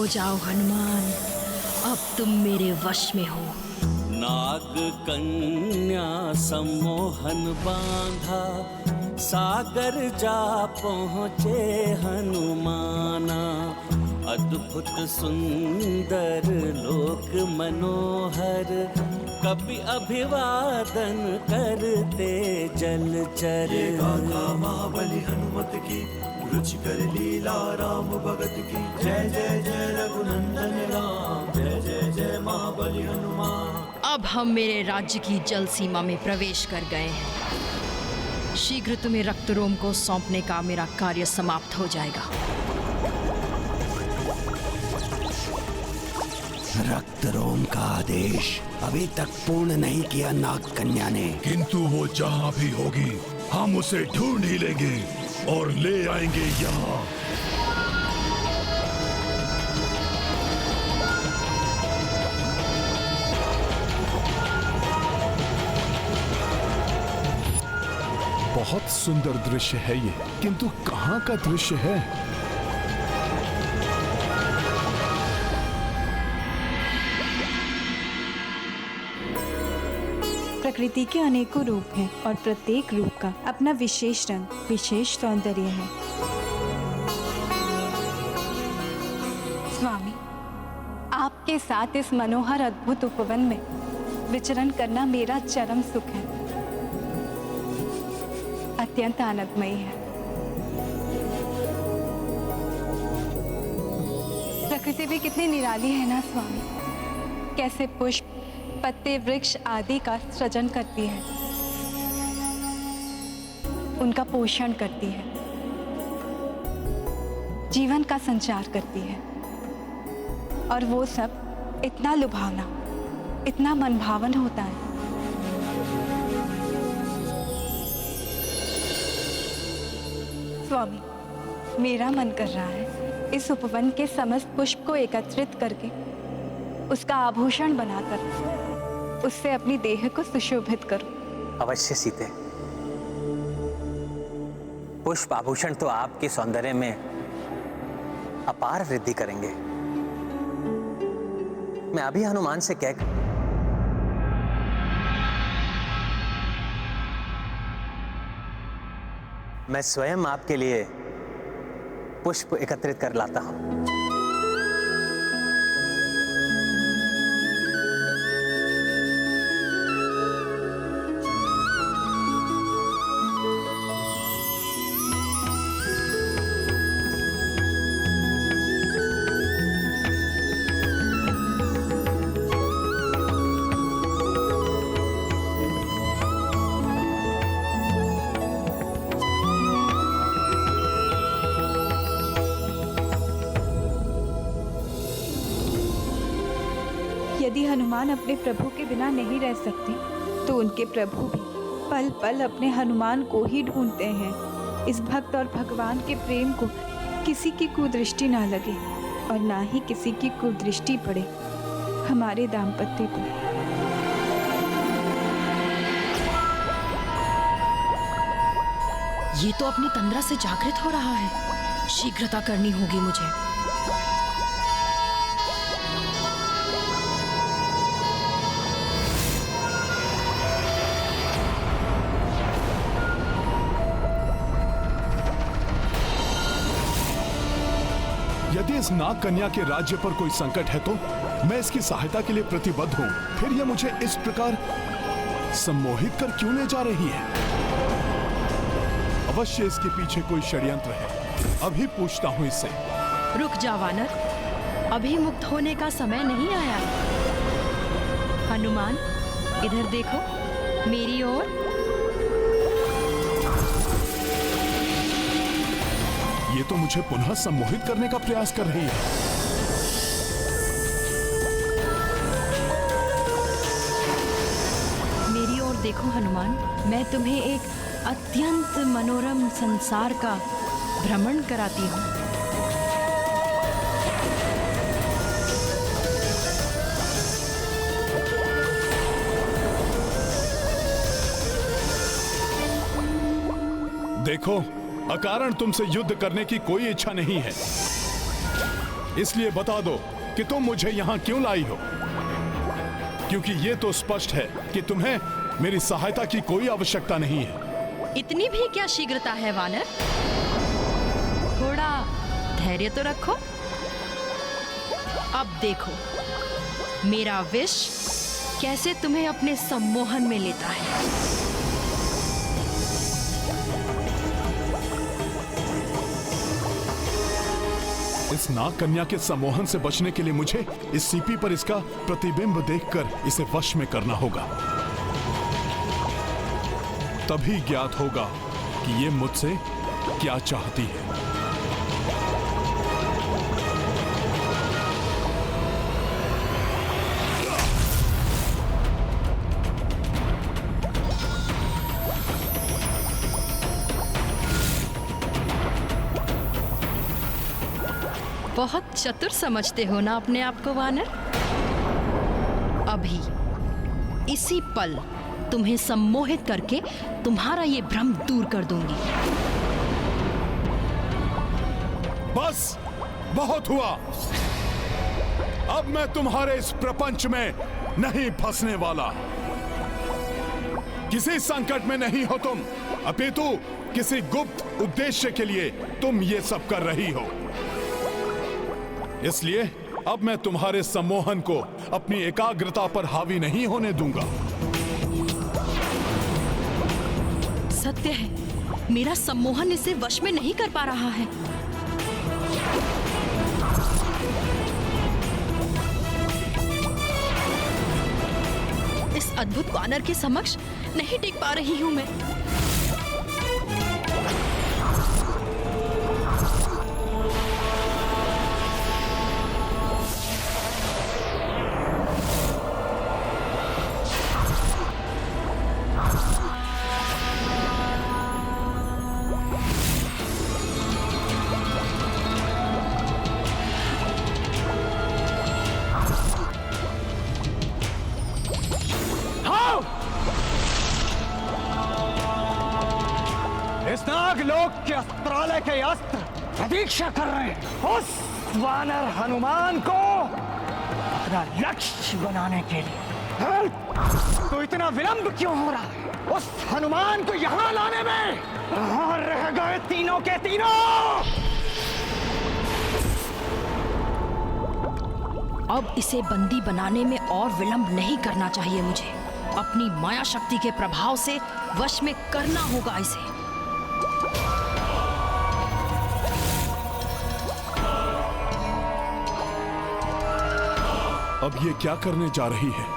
सो जाओ हनुमान, अब तुम मेरे वश में हो। नाग कन्या सम्मोहन बांधा, सागर जा पहुँचे हनुमाना। अद्भुत सुंदर लोक मनोहर, कपि अभिवादन करते जलचर। गाथा महाबली हनुमत की, रुचिकर लीला राम भगत की। जय जय जय रघुनंदन राम, जय जय जय महाबली हनुमान। अब हम मेरे राज्य की जल सीमा में प्रवेश कर गए हैं। शीघ्र तुम्हें रक्तरोम को सौंपने का मेरा कार्य समाप्त हो जाएगा। रक्तरोम का आदेश अभी तक पूर्ण नहीं किया नाग कन्या ने। किंतु वो जहाँ भी होगी हम उसे ढूंढ ही लेंगे और ले आएंगे यहाँ। बहुत सुंदर दृश्य है ये, किंतु कहाँ का दृश्य है? प्रकृति के अनेकों रूप हैं और प्रत्येक रूप का अपना विशेष रंग, विशेष सौंदर्य है। स्वामी, आपके साथ इस मनोहर अद्भुत उपवन में विचरण करना मेरा चरम सुख है, अत्यंत आनंदमयी है। प्रकृति भी कितनी निराली है ना स्वामी, कैसे पुष्प, पत्ते, वृक्ष आदि का सृजन करती है, उनका पोषण करती है, जीवन का संचार करती है, और वो सब इतना लुभावना, इतना मनभावन होता है। स्वामी, मेरा मन कर रहा है इस उपवन के समस्त पुष्प को एकत्रित करके उसका आभूषण बनाकर उससे अपनी देह को सुशोभित करूं। अवश्य सीते, पुष्प आभूषण तो आपके सौंदर्य में अपार वृद्धि करेंगे। मैं अभी हनुमान से कहकर मैं स्वयं आपके लिए पुष्प एकत्रित कर लाता हूं। यदि हनुमान अपने प्रभु के बिना नहीं रह सकते, तो उनके प्रभु भी पल पल अपने हनुमान को ही ढूंढते हैं। इस भक्त और भगवान के प्रेम को किसी की कुदृष्टि ना लगे और ना ही किसी की कुदृष्टि पड़े हमारे दाम्पत्य को। ये तो अपनी तंद्रा से जागृत हो रहा है, शीघ्रता करनी होगी मुझे। यदि इस नाग कन्या के राज्य पर कोई संकट है तो मैं इसकी सहायता के लिए प्रतिबद्ध हूँ। फिर यह मुझे इस प्रकार सम्मोहित कर क्यों ले जा रही है? अवश्य इसके पीछे कोई षड्यंत्र है। अभी पूछता हूँ इससे। रुक जा वानर, अभी मुक्त होने का समय नहीं आया। हनुमान, इधर देखो मेरी ओर। ये तो मुझे पुनः सम्मोहित करने का प्रयास कर रही है। मेरी ओर देखो हनुमान, मैं तुम्हें एक अत्यंत मनोरम संसार का भ्रमण कराती हूँ। देखो, अकारण तुमसे युद्ध करने की कोई इच्छा नहीं है। इसलिए बता दो कि तुम मुझे यहाँ क्यों लाई हो, क्योंकि ये तो स्पष्ट है कि तुम्हें मेरी सहायता की कोई आवश्यकता नहीं है। इतनी भी क्या शीघ्रता है वानर? थोड़ा धैर्य तो रखो। अब देखो मेरा विष कैसे तुम्हें अपने सम्मोहन में लेता है। इस नाग कन्या के सम्मोहन से बचने के लिए मुझे इस सीपी पर इसका प्रतिबिंब देखकर इसे वश में करना होगा। तभी ज्ञात होगा कि ये मुझसे क्या चाहती है। बहुत चतुर समझते हो ना अपने आप को वानर। अभी इसी पल तुम्हें सम्मोहित करके तुम्हारा ये भ्रम दूर कर दूंगी। बस बहुत हुआ। अब मैं तुम्हारे इस प्रपंच में नहीं फंसने वाला। किसी संकट में नहीं हो तुम, अपितु किसी गुप्त उद्देश्य के लिए तुम ये सब कर रही हो। इसलिए अब मैं तुम्हारे सम्मोहन को अपनी एकाग्रता पर हावी नहीं होने दूंगा। सत्य है, मेरा सम्मोहन इसे वश में नहीं कर पा रहा है। इस अद्भुत वानर के समक्ष नहीं टिक पा रही हूं मैं। इस नागलोक के अस्त्रालय के अस्त्र प्रतीक्षा कर रहे हैं उस वानर हनुमान को अपना लक्ष्य बनाने के लिए। तो इतना विलंब क्यों हो रहा है? उस हनुमान को यहाँ लाने में कहाँ रह गए तीनों के तीनों? अब इसे बंदी बनाने में और विलंब नहीं करना चाहिए मुझे। अपनी माया शक्ति के प्रभाव से वश में करना होगा इसे। अब ये क्या करने जा रही है?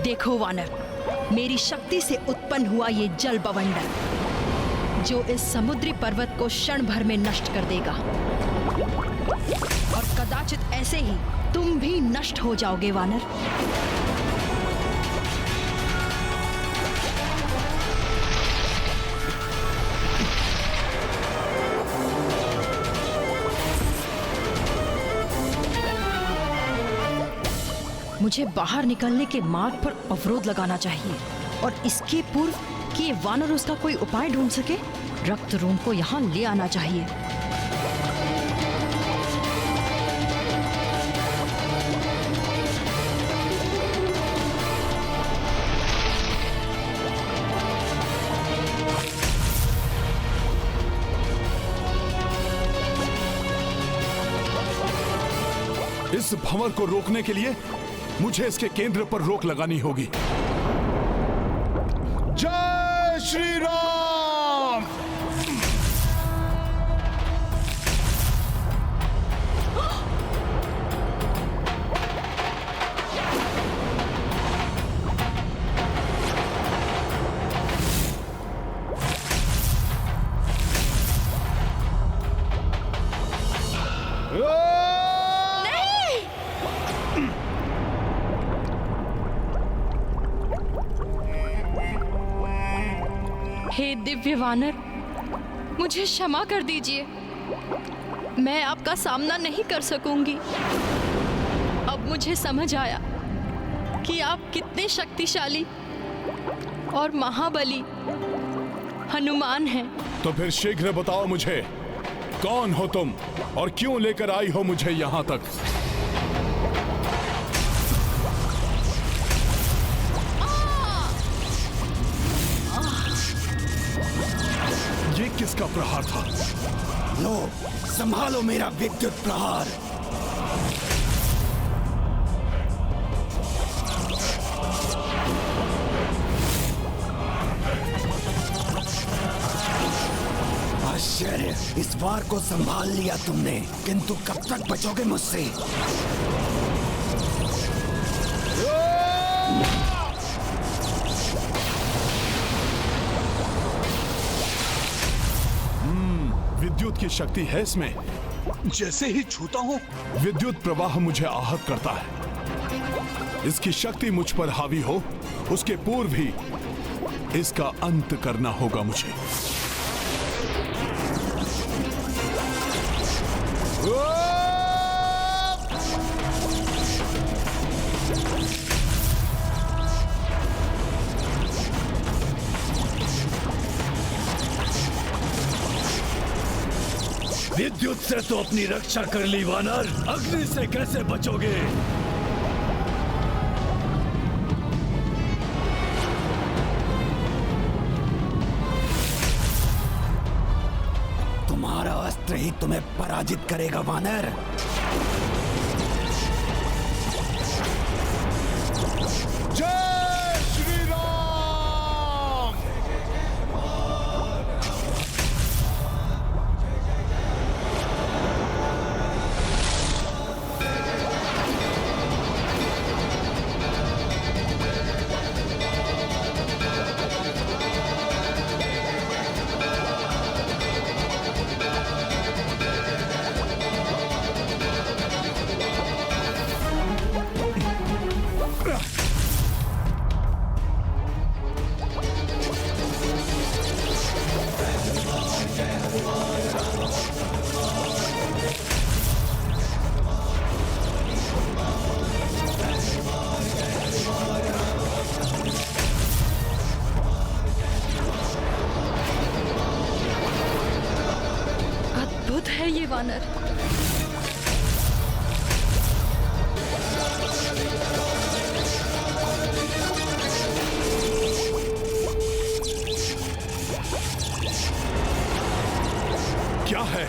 देखो वानर, मेरी शक्ति से उत्पन्न हुआ ये जल बवंडर जो इस समुद्री पर्वत को क्षण भर में नष्ट कर देगा, और कदाचित ऐसे ही तुम भी नष्ट हो जाओगे वानर। मुझे बाहर निकलने के मार्ग पर अवरोध लगाना चाहिए, और इसके पूर्व कि ये वानर उसका कोई उपाय ढूंढ सके, रक्त रूम को यहाँ ले आना चाहिए। इस भंवर को रोकने के लिए मुझे इसके केंद्र पर रोक लगानी होगी। जय श्री राम। हे दिव्य वानर, मुझे क्षमा कर दीजिए। मैं आपका सामना नहीं कर सकूंगी। अब मुझे समझ आया कि आप कितने शक्तिशाली और महाबली हनुमान हैं। तो फिर शीघ्र बताओ मुझे, कौन हो तुम और क्यों लेकर आई हो मुझे यहाँ तक? ये किसका प्रहार था? लो, संभालो मेरा विद्युत प्रहार। आश्चर्य, इस बार को संभाल लिया तुमने, किंतु कब तक बचोगे मुझसे? विद्युत की शक्ति है इसमें। जैसे ही छूता हूँ विद्युत प्रवाह मुझे आहत करता है। इसकी शक्ति मुझ पर हावी हो, उसके पूर्व ही इसका अंत करना होगा मुझे। विद्युत से तो अपनी रक्षा कर ली वानर, अग्नि से कैसे बचोगे? तुम्हारा अस्त्र ही तुम्हें पराजित करेगा वानर। जय श्री राम। अद्भुत है ये वानर। क्या है?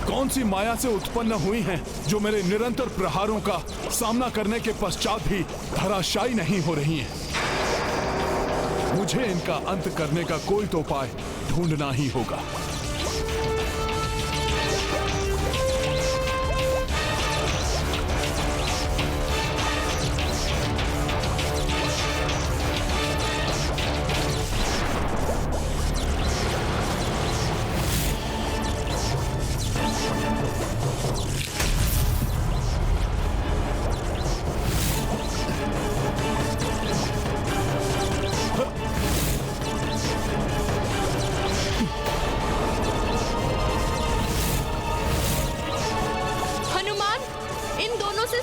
कौन सी माया से उत्पन्न हुई हैं जो मेरे निरंतर प्रहारों का सामना करने के पश्चात भी धराशायी नहीं हो रही हैं? मुझे इनका अंत करने का कोई तो उपाय ढूंढना ही होगा।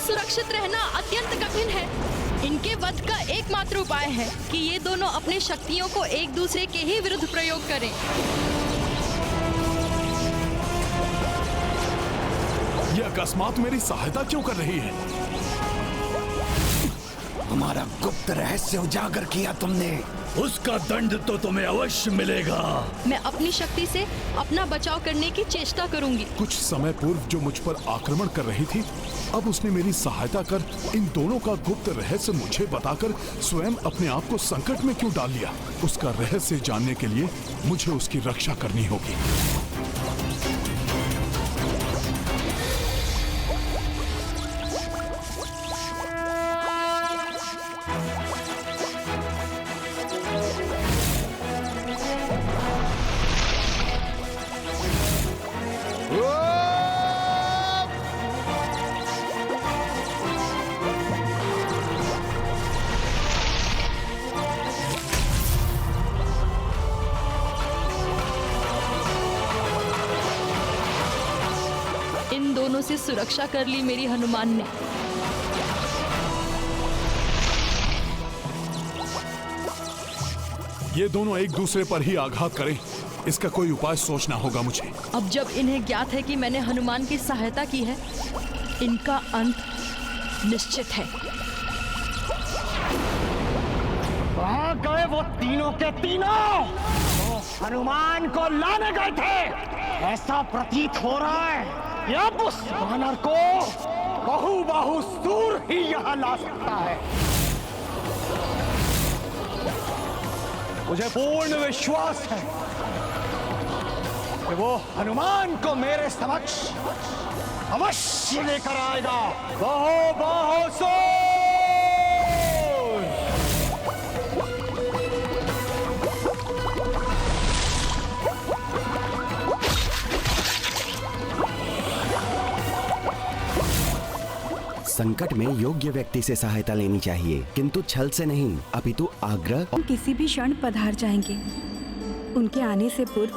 सुरक्षित रहना अत्यंत कठिन है। इनके वध का एकमात्र उपाय है कि ये दोनों अपने शक्तियों को एक दूसरे के ही विरुद्ध प्रयोग करें। ये अकस्मात मेरी सहायता क्यों कर रही है? हमारा गुप्त रहस्य उजागर किया तुमने। उसका दंड तो तुम्हें अवश्य मिलेगा। मैं अपनी शक्ति से अपना बचाव करने की चेष्टा करूंगी। कुछ समय पूर्व जो मुझ पर आक्रमण कर रही थी, अब उसने मेरी सहायता कर इन दोनों का गुप्त रहस्य मुझे बताकर स्वयं अपने आप को संकट में क्यों डाल लिया? उसका रहस्य जानने के लिए मुझे उसकी रक्षा करनी होगी। से सुरक्षा कर ली मेरी हनुमान ने। ये दोनों एक दूसरे पर ही आघात करें, इसका कोई उपाय सोचना होगा मुझे। अब जब इन्हें ज्ञात है कि मैंने हनुमान की सहायता की है, इनका अंत निश्चित है। कहाँ गए वो तीनों के तीनों? वो हनुमान को लाने गए थे। ऐसा प्रतीत हो रहा है कि अब उस वानर को बहु सूर ही यहाँ ला सकता है। मुझे पूर्ण विश्वास है कि वो हनुमान को मेरे समक्ष अवश्य लेकर आएगा। बहु सूर। संकट में योग्य व्यक्ति से सहायता लेनी चाहिए, किंतु छल से नहीं, अपितु आग्रह। हम किसी भी क्षण पधार जाएंगे। उनके आने से पूर्व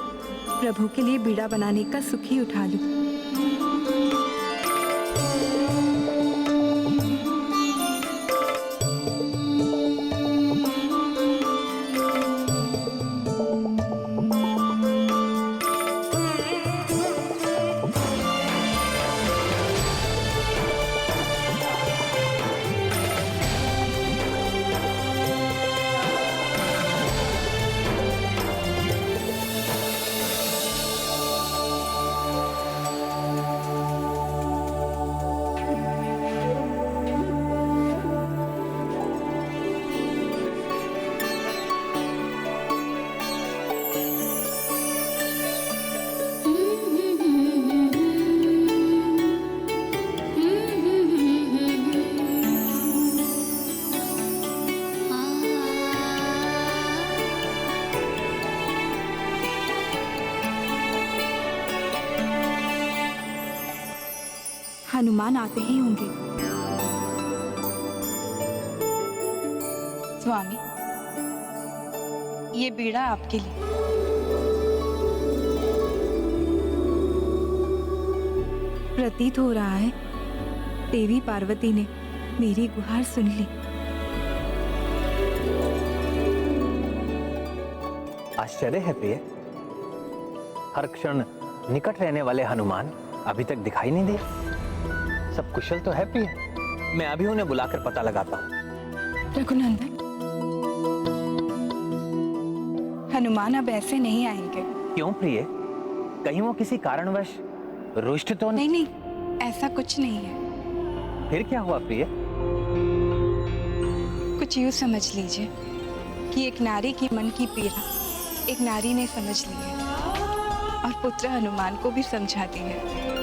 प्रभु के लिए बीड़ा बनाने का सुख ही उठा लूं। हनुमान आते ही होंगे। स्वामी, ये बीड़ा आपके लिए। प्रतीत हो रहा है देवी पार्वती ने मेरी गुहार सुन ली। आश्चर्य है प्रिय, हर क्षण निकट रहने वाले हनुमान अभी तक दिखाई नहीं दिए। सब कुशल तो है प्रिय। मैं अभी उन्हें बुलाकर पता लगाता हूँ। रघुनंदन, हनुमान अब ऐसे नहीं आएंगे। क्यों प्रिय? कहीं वो किसी कारणवश रुष्ट तो नहीं? नहीं, ऐसा कुछ नहीं है। फिर क्या हुआ प्रिय? कुछ यूं समझ लीजिए कि एक नारी की मन की पीड़ा एक नारी ने समझ ली है और पुत्र हनुमान को भी समझा दी है।